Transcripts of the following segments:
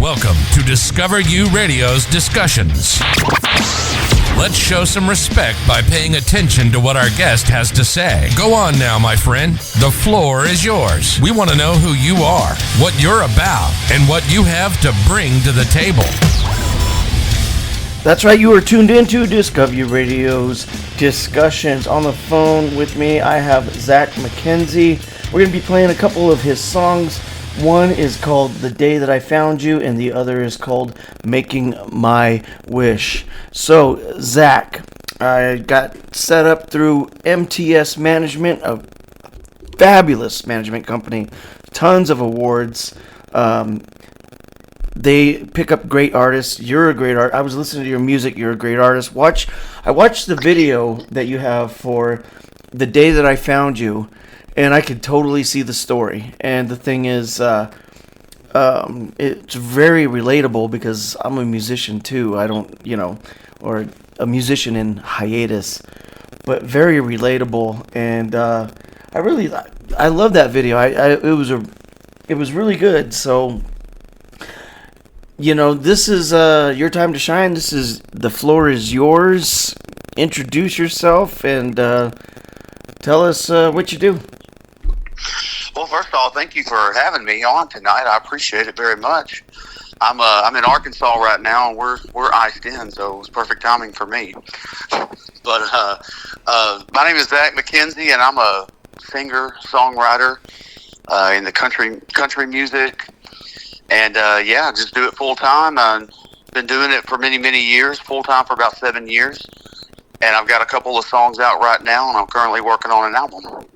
Welcome to Discover You Radio's discussions. Let's show some respect by paying attention to what our guest has to say. Go on now, my friend. The floor is yours. We want to know who you are, what you're about, and what you have to bring to the table. That's right, you are tuned into Discover You Radio's discussions. On the phone with me, I have Zach McKenzie. We're going to be playing a couple of his songs. One is called The Day That I Found You, and the other is called Making My Wish. So, Zach, I got set up through MTS Management, a fabulous management company, tons of awards. They pick up great artists. You're a great artist. I was listening to your music. You're a great artist. I watched the video that you have for The Day That I Found You, and I could totally see the story. And the thing is, it's very relatable because I'm a musician too. Or a musician in hiatus, but very relatable. And I love that video. It was really good. So, this is your time to shine. The floor is yours. Introduce yourself and tell us what you do. Well, first of all, thank you for having me on tonight. I appreciate it very much. I'm in Arkansas right now, and we're iced in, so it's perfect timing for me. But my name is Zach McKenzie, and I'm a singer songwriter in the country music, and just do it full time. I've been doing it for many years, full time for about 7 years, and I've got a couple of songs out right now, and I'm currently working on an album.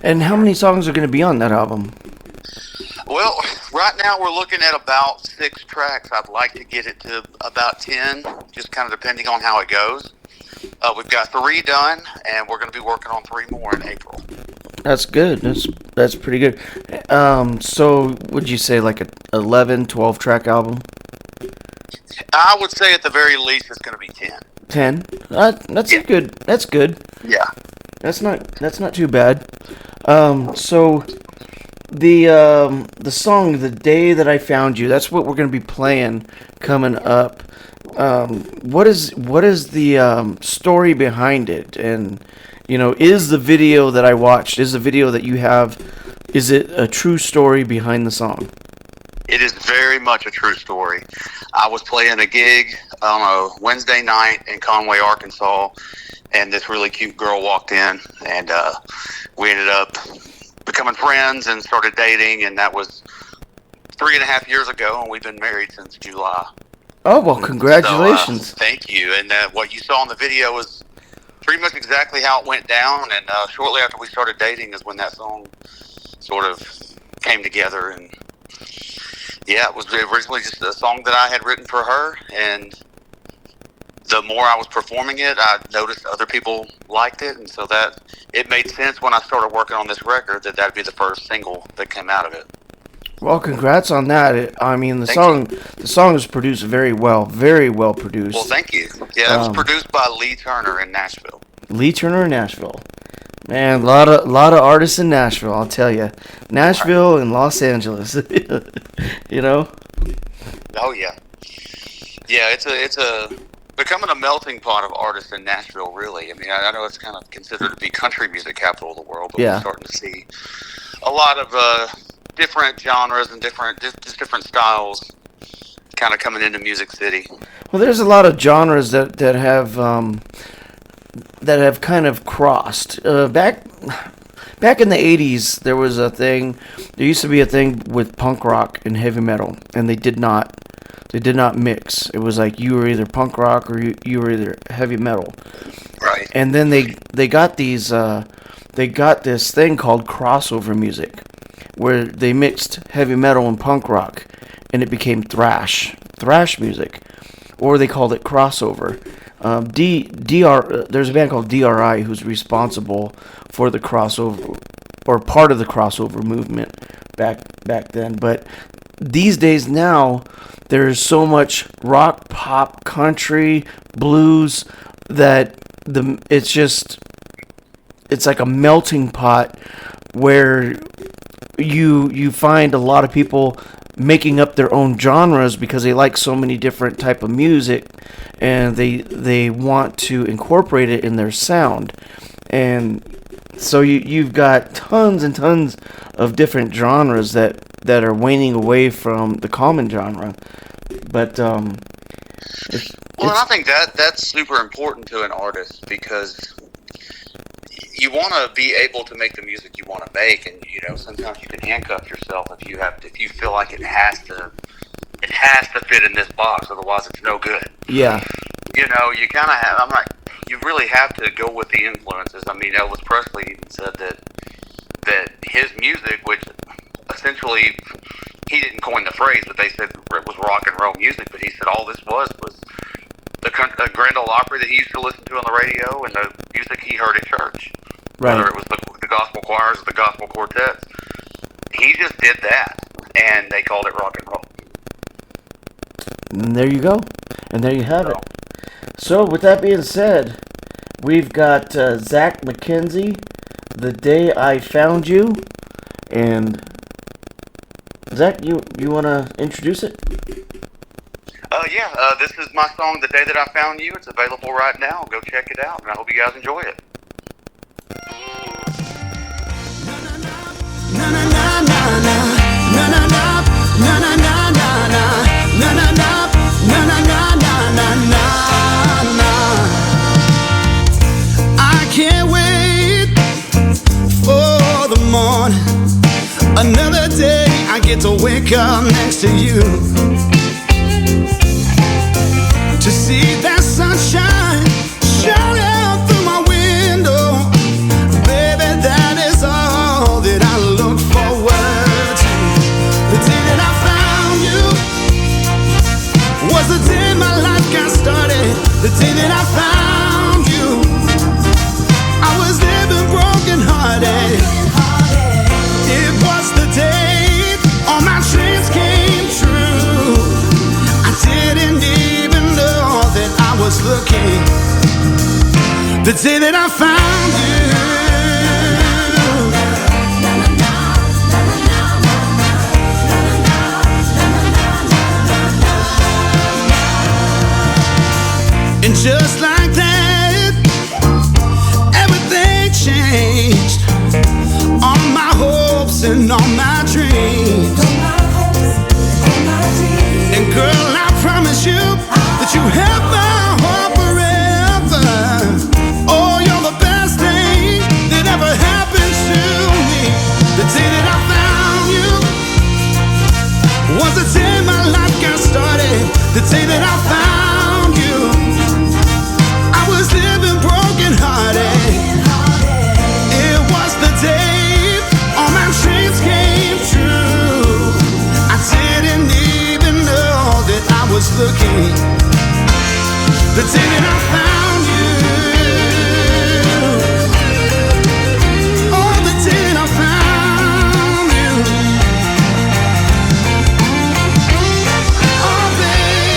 And how many songs are going to be on that album? Well, right now we're looking at about 6 tracks. I'd like to get it to about 10, just kind of depending on how it goes. We've got 3 done, and we're going to be working on 3 more in April. That's good. That's pretty good. So would you say like a 11, 12 track album? I would say at the very least it's going to be 10. 10? Good. That's good. Yeah. That's not too bad. So the song "The Day That I Found You," that's what we're going to be playing coming up. What is the story behind it? And is the video that I watched, is the video that you have, is it a true story behind the song? It is very much a true story. I was playing a gig on a Wednesday night in Conway, Arkansas, and this really cute girl walked in, and we ended up becoming friends and started dating, and that was 3.5 years ago, and we've been married since July. Oh, well, congratulations. So, thank you. And what you saw in the video was pretty much exactly how it went down, and shortly after we started dating is when that song sort of came together. And yeah, it was originally just a song that I had written for her, and the more I was performing it, I noticed other people liked it, and so that it made sense when I started working on this record that that'd be the first single that came out of it. Well, congrats on that. The song was produced very well produced. Well, thank you. Yeah, it was produced by Lee Turner in Nashville. Man, a lot of artists in Nashville, I'll tell you. Nashville and Los Angeles, Oh yeah, it's becoming a melting pot of artists in Nashville. Really, I mean, I know it's kind of considered to be country music capital of the world, but we're starting to see a lot of different genres and different styles kind of coming into Music City. Well, there's a lot of genres that have kind of crossed. Back in the 80s, there used to be a thing with punk rock and heavy metal, and they did not mix. It was like you were either punk rock or you were either heavy metal. Right. And then they got this thing called crossover music, where they mixed heavy metal and punk rock, and it became thrash music, or they called it crossover. There's a band called DRI who's responsible for the crossover, or part of the crossover movement back then. But these days now, there's so much rock, pop, country, blues that it's like a melting pot where you find a lot of people making up their own genres because they like so many different type of music, and they want to incorporate it in their sound. And so you've got tons and tons of different genres that are waning away from the common genre. But and I think that's super important to an artist, because you want to be able to make the music you want to make, and sometimes you can handcuff yourself if you feel like it has to fit in this box, otherwise it's no good. Yeah. You kind of have. I'm like, you really have to go with the influences. I mean, Elvis Presley even said that his music, which essentially he didn't coin the phrase, but they said it was rock and roll music. But he said all this was the Grand Ole Opry that he used to listen to on the radio, and the music he heard at church. Right. Whether it was the gospel choirs or the gospel quartets, he just did that, and they called it rock and roll. And there you go, and there you have it. So, with that being said, we've got Zach McKenzie, "The Day I Found You," and Zach, you want to introduce it? This is my song, "The Day That I Found You." It's available right now. Go check it out, and I hope you guys enjoy it. I can't wait for the morning. Another day I get to wake up next to you, to see that sunshine shining through my window. Baby, that is all that I look forward to. The day that I found you was the day my life got started. The day that I found you, I was living broken hearted. It was the day all my dreams came true. I didn't even know that I was looking. The day that I found you. And just like that, everything changed. All my hopes and all my dreams. And girl, I promise you that you have my heart forever. Oh, you're the best thing that ever happened to me. The day that I found you was the day my life got started. The day that I found you, I was living broken hearted. It was the day all my dreams came true. I didn't even know that I was looking. The day that I found you. Oh, the day that I found you. Oh, baby.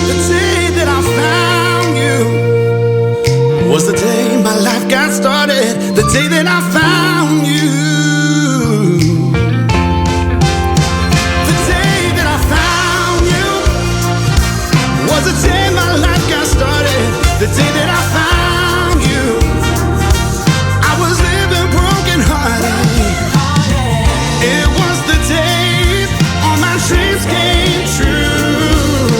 The day that I found you was the day my life got started. The day that I found you. The day that I found you was the day my life got started. The day that I found you, I was living broken hearted. It was the day all my dreams came true.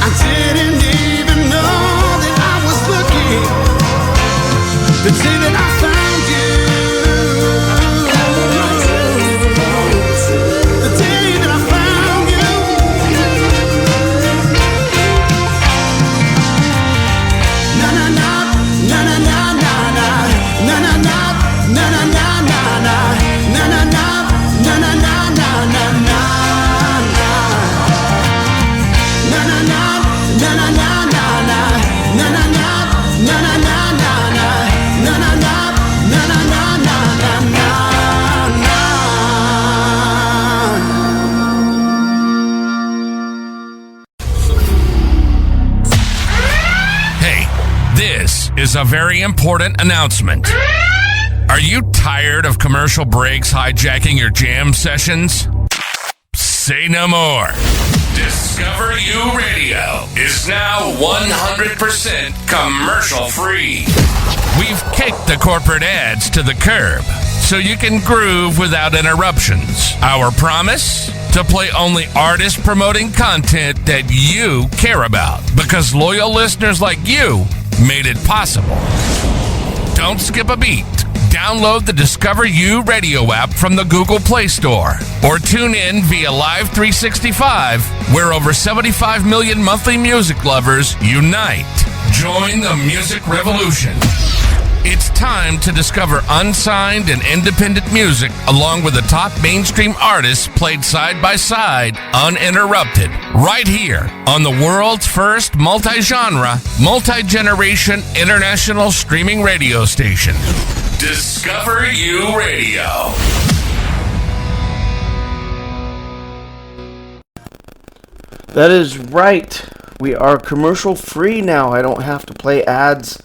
I didn't even know that I was looking. The day that I found you. The day that I found you. Na na na, na na na na na, na na na, na na na na na, na na na, na na na na na na. Na na na, na na na na na, na na na, na na na na na, na na na, na na na na na na. Hey, is a very important announcement. Are you tired of commercial breaks hijacking your jam sessions? Say no more. Discover You Radio is now 100% commercial free. We've kicked the corporate ads to the curb so you can groove without interruptions. Our promise? To play only artist promoting content that you care about, because loyal listeners like you made it possible. Don't skip a beat. Download the Discover You Radio app from the Google Play Store or tune in via Live 365, where over 75 million monthly music lovers unite. Join the music revolution. It's time to discover unsigned and independent music along with the top mainstream artists played side by side, uninterrupted, right here on the world's first multi-genre, multi-generation international streaming radio station. Discover You Radio. That is right. We are commercial free now. I don't have to play ads.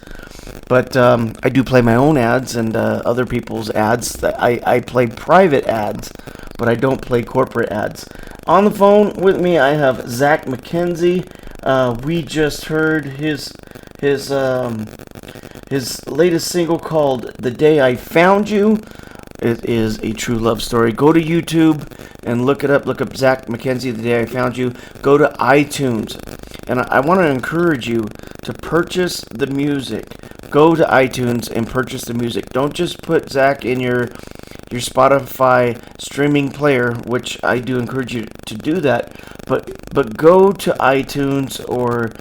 But I do play my own ads and other people's ads. I play private ads, but I don't play corporate ads. On the phone with me, I have Zach McKenzie. We just heard his latest single called "The Day I Found You." It is a true love story. Go to YouTube and look it up. Look up Zach McKenzie, "The Day I Found You." Go to iTunes. And I want to encourage you to purchase the music. Go to iTunes and purchase the music. Don't just put Zach in your Spotify streaming player, which I do encourage you to do that. But go to iTunes or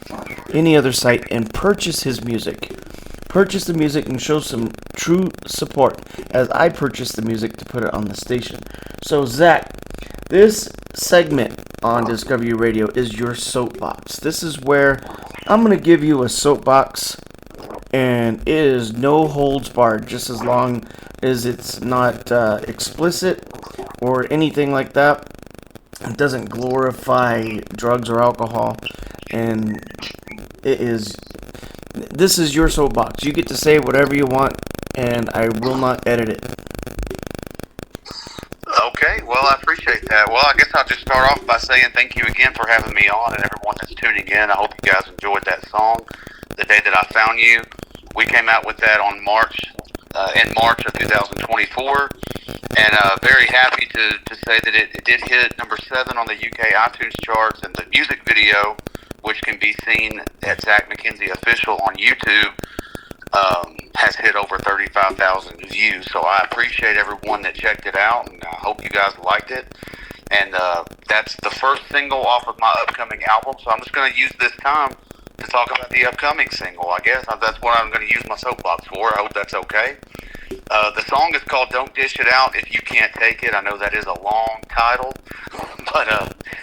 any other site and purchase his music. Purchase the music and show some true support as I purchase the music to put it on the station. So Zach, this segment on Discover You Radio is your soapbox. This is where I'm going to give you a soapbox, and it is no holds barred, just as long as it's not explicit or anything like that. It doesn't glorify drugs or alcohol, and this is your soapbox. You get to say whatever you want, and I will not edit it. Okay, well, I appreciate that. Well, I guess I'll just start off by saying thank you again for having me on, and everyone that's tuning in. I hope you guys enjoyed that song, "The Day That I Found You." We came out with that on March of 2024, and very happy to say that it did hit number 7 on the UK iTunes charts, and the music video, which can be seen at Zach McKenzie Official on YouTube, has hit over 35,000 views. So I appreciate everyone that checked it out, and I hope you guys liked it. And that's the first single off of my upcoming album, so I'm just going to use this time to talk about the upcoming single, I guess. That's what I'm going to use my soapbox for. I hope that's okay. The song is called "Don't Dish It Out If You Can't Take It." I know that is a long title, but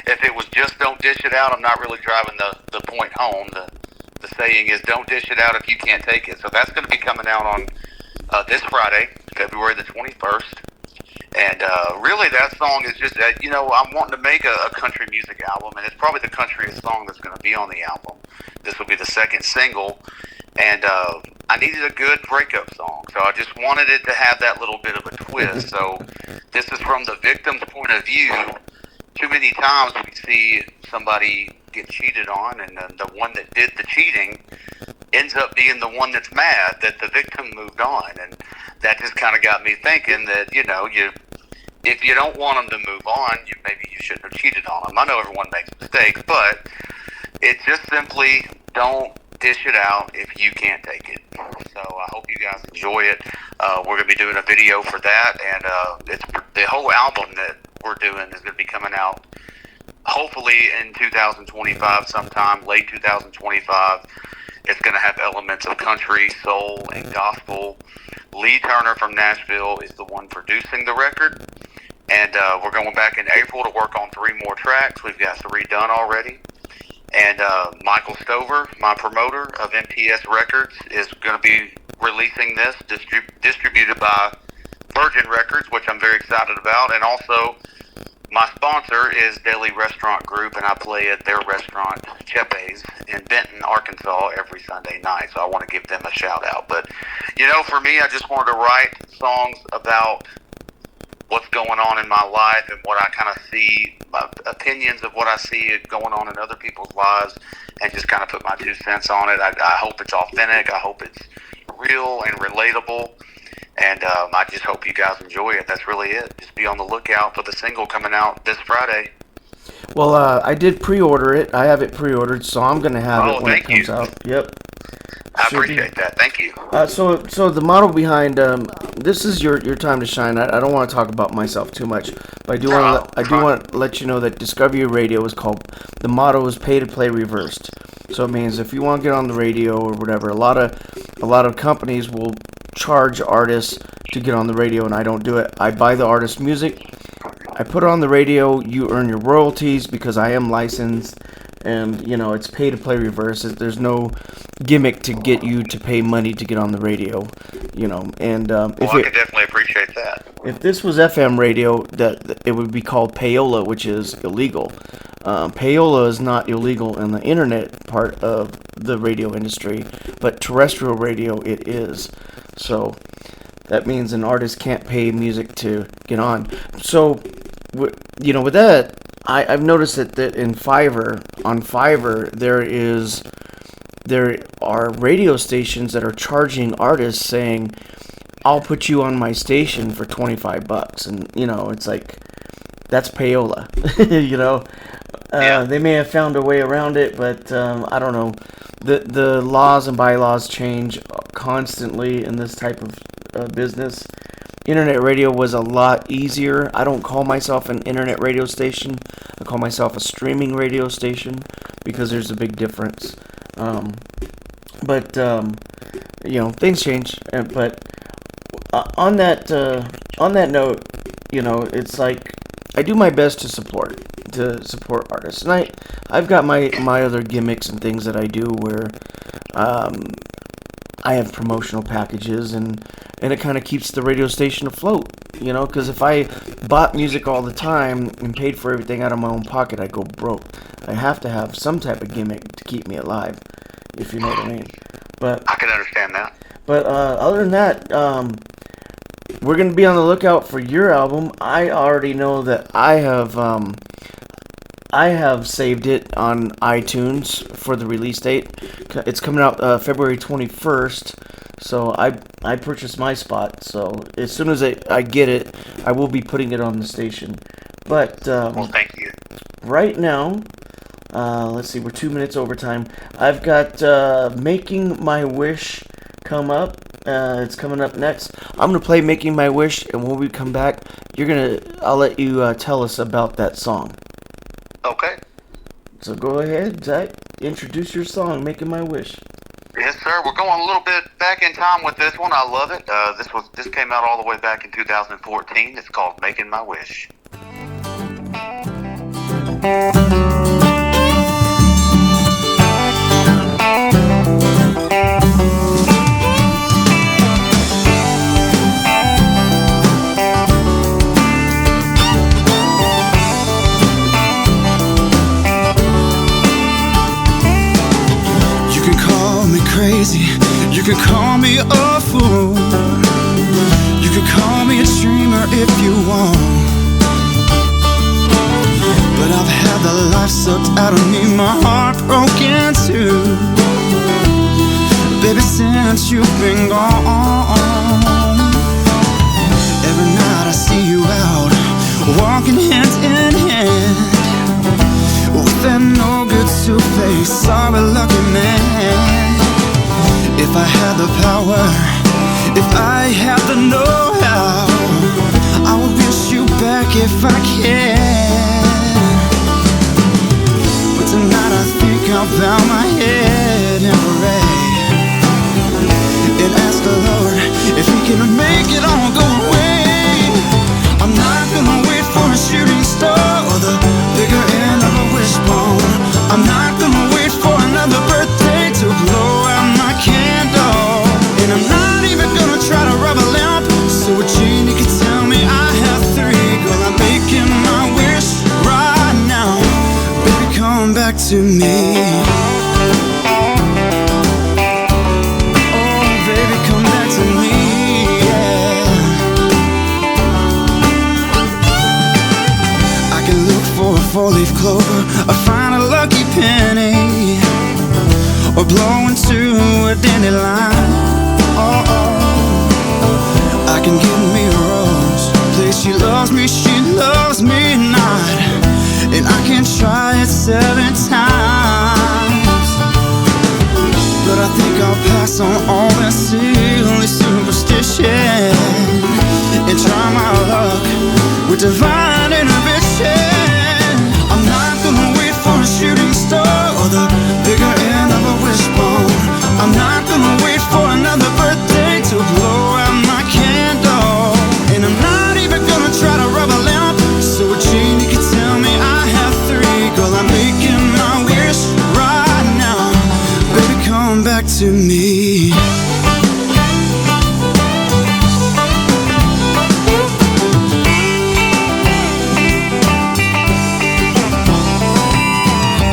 if it was just "Don't Dish It Out," I'm not really driving the point home. The saying is "Don't dish it out if you can't take it." So that's going to be coming out on this Friday, February the 21st. And really, that song is just, I'm wanting to make a country music album, and it's probably the countryest song that's going to be on the album. This will be the second single, and I needed a good breakup song, so I just wanted it to have that little bit of a twist. So this is from the victim's point of view. Too many times we see somebody get cheated on, and then the one that did the cheating ends up being the one that's mad that the victim moved on. And that just kind of got me thinking that, if you don't want them to move on, maybe you shouldn't have cheated on them. I know everyone makes mistakes, but it's just simply don't dish it out if you can't take it. So I hope you guys enjoy it. We're going to be doing a video for that, and it's the whole album that we're doing is going to be coming out hopefully in 2025 sometime, late 2025. It's going to have elements of country, soul, and gospel. Lee Turner from Nashville is the one producing the record. And we're going back in April to work on 3 more tracks. We've got 3 done already. And Michael Stover, my promoter of MTS Records, is going to be releasing this, distributed by Virgin Records, which I'm very excited about. And also, My sponsor is Deli Restaurant Group, and I play at their restaurant, Chepe's, in Benton, Arkansas, every Sunday night. So I want to give them a shout-out. But, for me, I just wanted to write songs about what's going on in my life and what I kind of see, my opinions of what I see going on in other people's lives, and just kind of put my 2 cents on it. I hope it's authentic. I hope it's real and relatable. And I just hope you guys enjoy it. That's really it. Just be on the lookout for the single coming out this Friday. Well, I did pre-order it. I have it pre-ordered, so I'm going to have it when it comes out. Yep. I appreciate that. Thank you. So the model behind this is your time to shine. I don't want to talk about myself too much, but I do want to let you know that Discovery Radio is called. The motto is pay to play reversed. So it means if you want to get on the radio or whatever, a lot of companies will charge artists to get on the radio, and I don't do it. I buy the artist's music, I put it on the radio, you earn your royalties because I am licensed, and it's pay to play reverse. There's no gimmick to get you to pay money to get on the radio, and I could definitely appreciate that. If this was FM radio, that it would be called payola, which is illegal. Payola is not illegal in the internet part of the radio industry, but terrestrial radio it is. So that means an artist can't pay music to get on. So, with that, I've noticed that in on Fiverr, there are radio stations that are charging artists saying, I'll put you on my station for $25. And, it's like, that's payola, They may have found a way around it, but I don't know. The laws and bylaws change constantly in this type of business. Internet radio was a lot easier. I don't call myself an internet radio station. I call myself a streaming radio station because there's a big difference. But things change. But on that note, it's like I do my best to support artists, and I've got my other gimmicks and things that I do where I have promotional packages, and it kind of keeps the radio station afloat, because if I bought music all the time and paid for everything out of my own pocket, I'd go broke. I have to have some type of gimmick to keep me alive, if you know what I mean. But I can understand that. But other than that, we're going to be on the lookout for your album. I already know that I have saved it on iTunes for the release date. It's coming out February 21st, so I purchased my spot. So as soon as I get it, I will be putting it on the station. But well, thank you. Right now, let's see, we're 2 minutes over time. I've got Making My Wish come up. It's coming up next. I'm gonna play Making My Wish, and when we come back, I'll let you tell us about that song. Okay. So go ahead, Zach. Introduce your song, Making My Wish. Yes, sir. We're going a little bit back in time with this one. I love it. This came out all the way back in 2014. It's called Making My Wish. Crazy, you can call me a fool, you can call me a dreamer if you want, but I've had the life sucked out of me, my heart broken too, baby, since you've been gone. Every night I see you out, walking hand in hand, with that no good two-face, sorry lucky man. If I had the power, if I had the know-how, I would wish you back if I can. But tonight I think I'll bow my head and pray, and ask the Lord if He can make it all go away. I'm not gonna wait for a shooting star or the bigger end of a wishbone. I'm not gonna wait for another birthday to blow out my candle, and I'm not even gonna try to rub a lamp so a genie can tell me I have three. Girl, I'm making my wish to me. Oh, baby, come back to me, yeah. I can look for a four-leaf clover, or find a lucky penny, or blow into a dandelion. Oh, I can give me a rose, please. She loves me not, and I can try it 7 times, but I think I'll pass on all that silly superstition and try my luck with divine intervention. I'm not gonna wait for a shooting star or the bigger end of a wishbone. I'm not gonna wait for another birthday to blow out my candle, and I'm not even gonna try to rub a lamp so a genie can tell me I have 3. Girl, I'm making my wish right now. Baby, come back to me.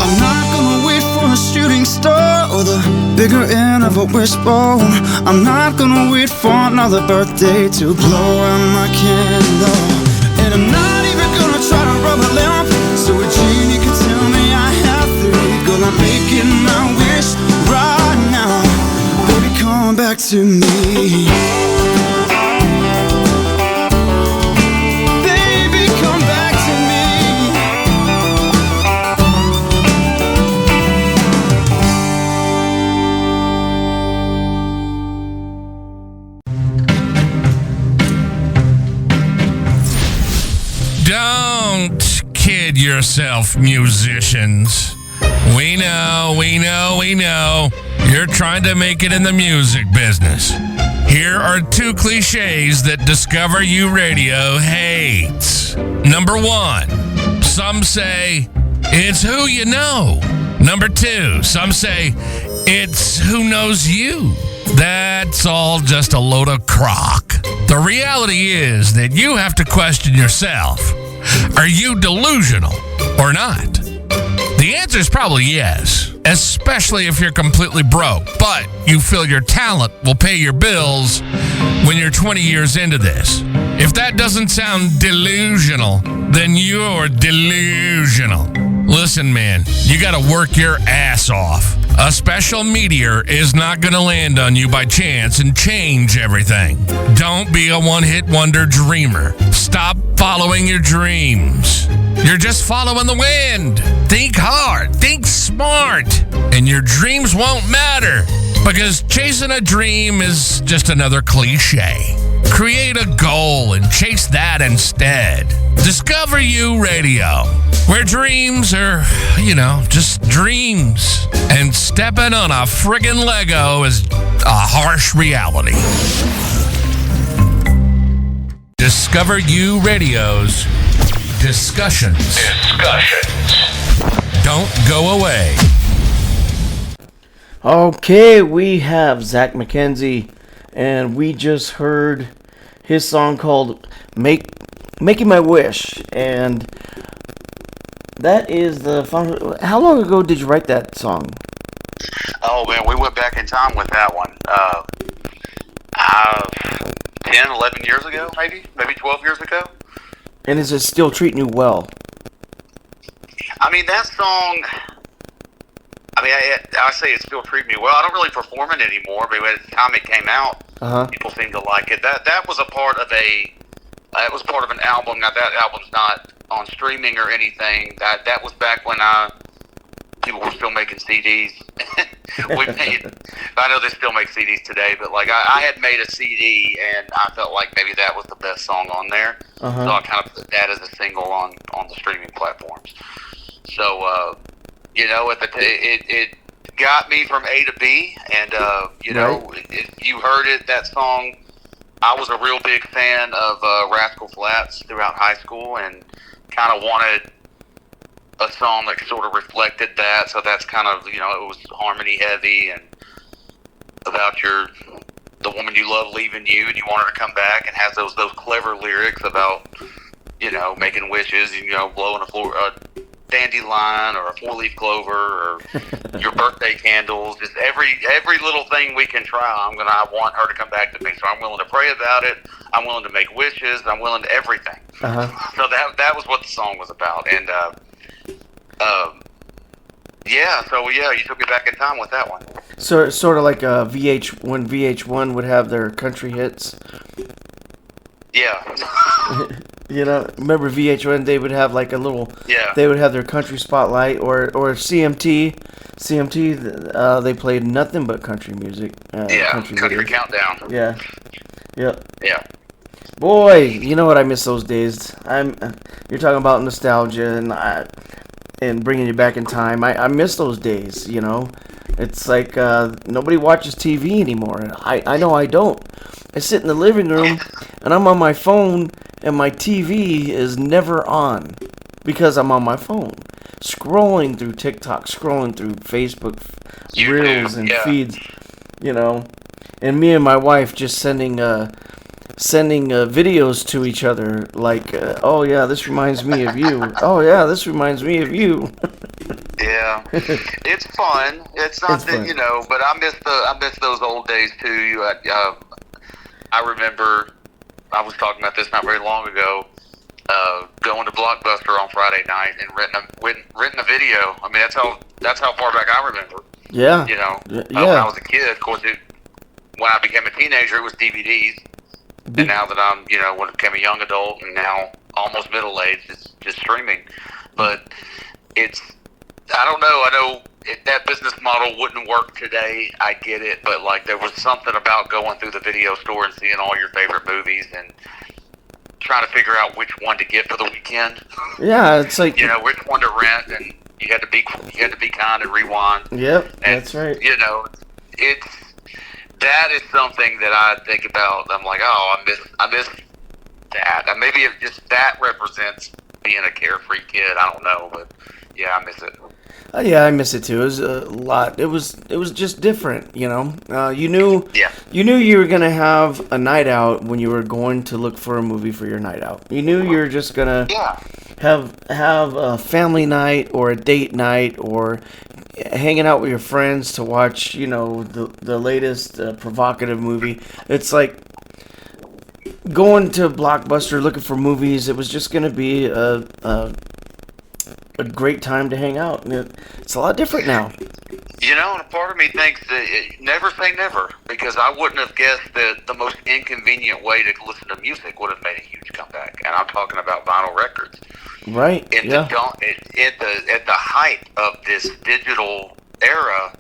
I'm not gonna wait for a shooting star or the bigger end of a wishbone. I'm not gonna wait for another birthday to blow out my candle, and I'm not even gonna try to rub a lamp so a genie can tell me I have 3. Girl, I'm making my wish right now. Baby, come back to me. Baby, come back to me. Don't kid yourself, musicians. We know. You're trying to make it in the music business. Here are 2 cliches that Discover You Radio hates. Number 1, some say it's who you know. Number 2, some say it's who knows you. That's all just a load of crock. The reality is that you have to question yourself. Are you delusional or not? The answer is probably yes, especially if you're completely broke, but you feel your talent will pay your bills when you're 20 years into this. If that doesn't sound delusional, then you're delusional. Listen, man, you got to work your ass off. A special meteor is not going to land on you by chance and change everything. Don't be a one-hit wonder dreamer. Stop following your dreams. You're just following the wind. Think hard, think smart, and your dreams won't matter, because chasing a dream is just another cliche. Create a goal and chase that instead. Discover You Radio, where dreams are, just dreams, and stepping on a friggin' Lego is a harsh reality. Discover You Radio's Discussions. Don't go away. Okay, we have Zach McKenzie, and we just heard his song called Making My Wish, and that is the fun. How long ago did you write that song? Oh man, we went back in time with that one. 10, 11 years ago, maybe 12 years ago. And is it still treating you well? I mean, that song, I say it still treats me well. I don't really perform it anymore, but by the time it came out, people seem to like it. That was a part of it was part of an album. Now, that album's not on streaming or anything. That was back when people were still making CDs. I know they still make CDs today, but like I had made a CD, and I felt like maybe that was the best song on there. So I kind of put that as a single on the streaming platforms. So it got me from A to B, and if you heard it, that song, I was a real big fan of Rascal Flatts throughout high school, and kind of wanted a song that sort of reflected that. So that's kind of, it was harmony heavy and about the woman you love leaving you, and you want her to come back, and has those clever lyrics about, making wishes, and, blowing a dandelion or a 4-leaf clover or your birthday candles. Just every little thing we can try. I want her to come back to me. So I'm willing to pray about it. I'm willing to make wishes. I'm willing to everything. So that was what the song was about. And you took me back in time with that one. So it's sort of like when VH1 would have their country hits. Yeah. Remember VH1? They would have like a little. Yeah. They would have their country spotlight, or CMT. CMT. They played nothing but country music. Country countdown. Yeah. Yep. Yeah. Boy, you know what? I miss those days. You're talking about nostalgia and bringing you back in time. I miss those days. It's like nobody watches TV anymore. I know I don't. I sit in the living room and I'm on my phone and my TV is never on because I'm on my phone, scrolling through TikTok, scrolling through Facebook reels and feeds, and me and my wife just sending videos to each other like, oh yeah, this reminds me of you. Oh yeah, this reminds me of you. Yeah, it's fun. It's not that fun. But I miss those old days too. I remember I was talking about this not very long ago. Going to Blockbuster on Friday night and renting a video. I mean, that's how far back I remember. Yeah. When I was a kid, of course, when I became a teenager, it was DVDs. And now that I'm, when I became a young adult and now almost middle-aged, it's just streaming. But I don't know. I know that business model wouldn't work today. I get it. But, there was something about going through the video store and seeing all your favorite movies and trying to figure out which one to get for the weekend. Yeah, it's like... which one to rent, and you had to be kind and rewind. Yep, that's right. That is something that I think about. I'm like, oh, I miss that. And maybe if just that represents being a carefree kid. I don't know, but yeah, I miss it. Yeah, I miss it too. It was a lot. It was just different, You knew you were gonna have a night out when you were going to look for a movie for your night out. You knew you were just gonna have a family night or a date night or hanging out with your friends to watch, the latest provocative movie. It's like going to Blockbuster looking for movies. It was just gonna be a great time to hang out. It's a lot different now. And a part of me thinks that never say never, because I wouldn't have guessed that the most inconvenient way to listen to music would have made a huge comeback. And I'm talking about vinyl records. Right. At the height of this digital era,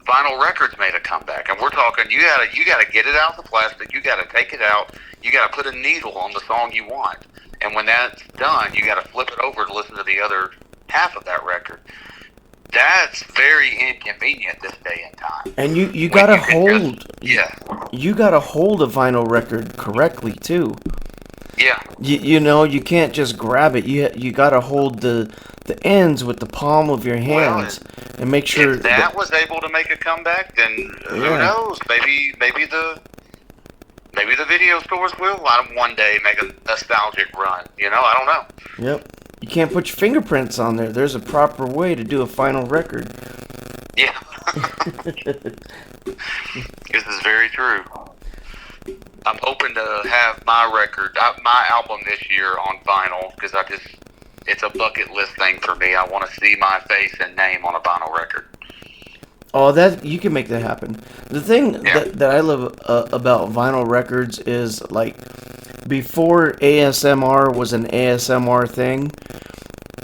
vinyl records made a comeback. And we're talking you gotta get it out of the plastic, you gotta take it out, you gotta put a needle on the song you want. And when that's done, you got to flip it over to listen to the other half of that record. That's very inconvenient this day and time. And you got to hold. You got to hold a vinyl record correctly too. Yeah. You can't just grab it. You got to hold the ends with the palm of your hands and make sure if that was able to make a comeback, then who knows? Maybe the video stores will one day make a nostalgic run. I don't know. Yep. You can't put your fingerprints on there. There's a proper way to do a final record. Yeah. This is very true. I'm hoping to have my album this year on vinyl, because it's a bucket list thing for me. I want to see my face and name on a vinyl record. Oh, that you can make that happen. The thing that I love about vinyl records is, before ASMR was an ASMR thing,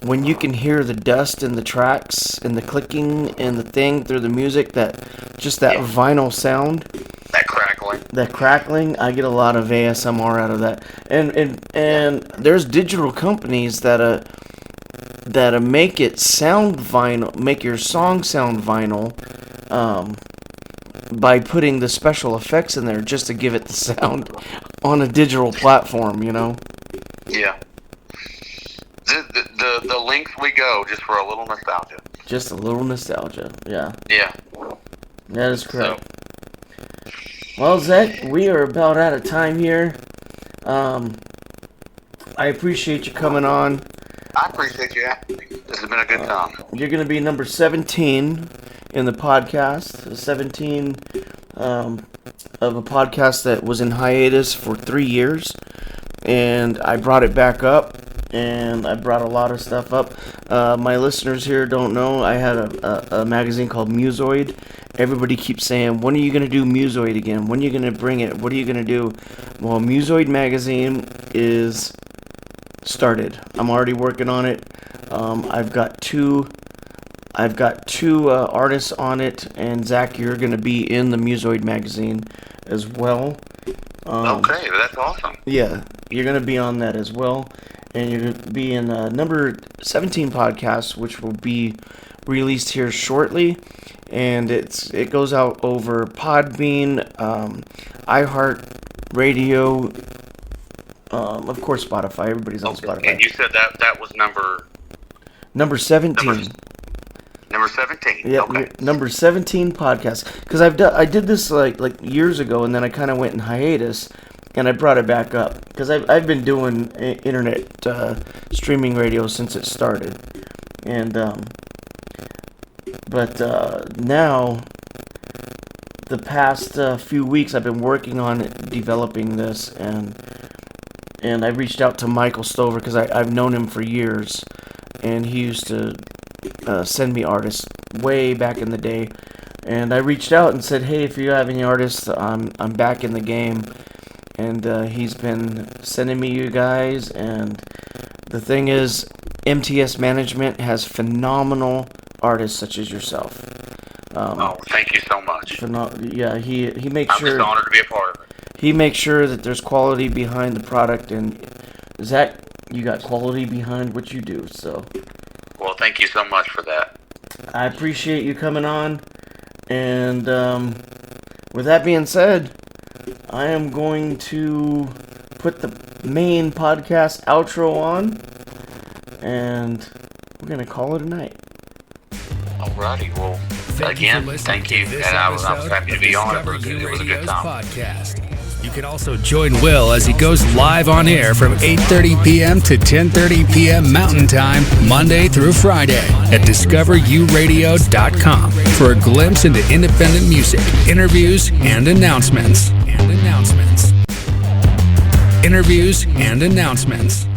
when you can hear the dust in the tracks and the clicking and the thing through the music, that vinyl sound, that crackling, I get a lot of ASMR out of that. And there's digital companies that make it sound vinyl, make your song sound vinyl, by putting the special effects in there just to give it the sound on a digital platform, Yeah. The lengths we go just for a little nostalgia. Just a little nostalgia, yeah. Yeah. That is correct. Well, Zach, we are about out of time here. I appreciate you coming on. I appreciate you having me. This has been a good time. You're going to be number 17 in the podcast. 17 of a podcast that was in hiatus for 3 years. And I brought it back up. And I brought a lot of stuff up. My listeners here don't know, I had a magazine called Musoid. Everybody keeps saying, when are you going to do Musoid again? When are you going to bring it? What are you going to do? Well, Musoid magazine is started. I'm already working on it. I've got two artists on it, and Zach, you're going to be in the Musoid magazine as well. Okay, that's awesome. Yeah, you're going to be on that as well. And you're going to be in number 17 podcast, which will be released here shortly. And it goes out over Podbean, iHeartRadio, of course Spotify. Everybody's on Spotify. And you said that was number 17. Number 17. Yeah, okay. Number 17 podcast. Because I did this like years ago, and then I kind of went in hiatus. And I brought it back up because I've been doing internet streaming radio since it started, and but now the past few weeks I've been working on developing this, and I reached out to Michael Stover because I've known him for years, and he used to send me artists way back in the day, and I reached out and said, hey, if you have any artists, I'm back in the game. And he's been sending me you guys, and the thing is, MTS Management has phenomenal artists such as yourself. Thank you so much. Yeah, he makes sure. I'm just honored to be a part of it. He makes sure that there's quality behind the product, and Zach, you got quality behind what you do. So. Well, thank you so much for that. I appreciate you coming on, and with that being said, I am going to put the main podcast outro on, and we're going to call it a night. Alrighty, well, again, thank you, and I was happy to be on it. It was a good time. Podcast. You can also join Will as he goes live on air from 8:30 p.m. to 10:30 p.m. Mountain Time, Monday through Friday at discoveruradio.com for a glimpse into independent music, interviews, and announcements. Interviews and announcements.